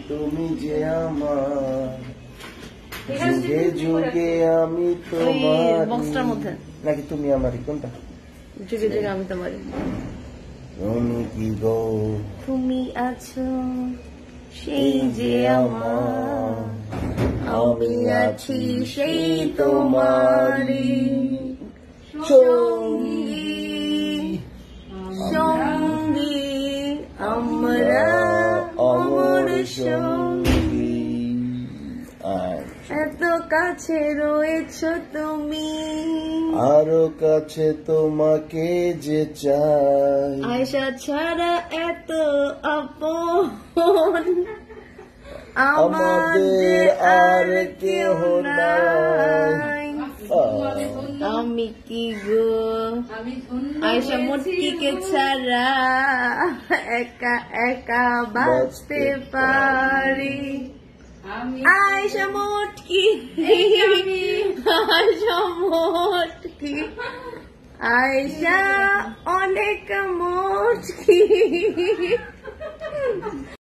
তুমি যে আমার যুগে যুগে আমি তোমার নাকি তুমি আমারই কোনটা যুগে যুগে আমি তোমারই তুমি কি গো তুমি আছো সেই যে আমার আমি আছি সেই তোমারই সঙ্গী সঙ্গী আমরা অমর সঙ্গী এত কাছে রয়েছ তুমি আরো কাছে তোমাকে যে চাই আয়শা ছাড়া এত আপন আমাদের আর কেহ নাই আমি কি গো আয়শা মুটকিকে ছাড়া একা একা বাঁচতে পারি আয়শা মুটকি আয়শা মুটকি আয়শা অনেক মুটকি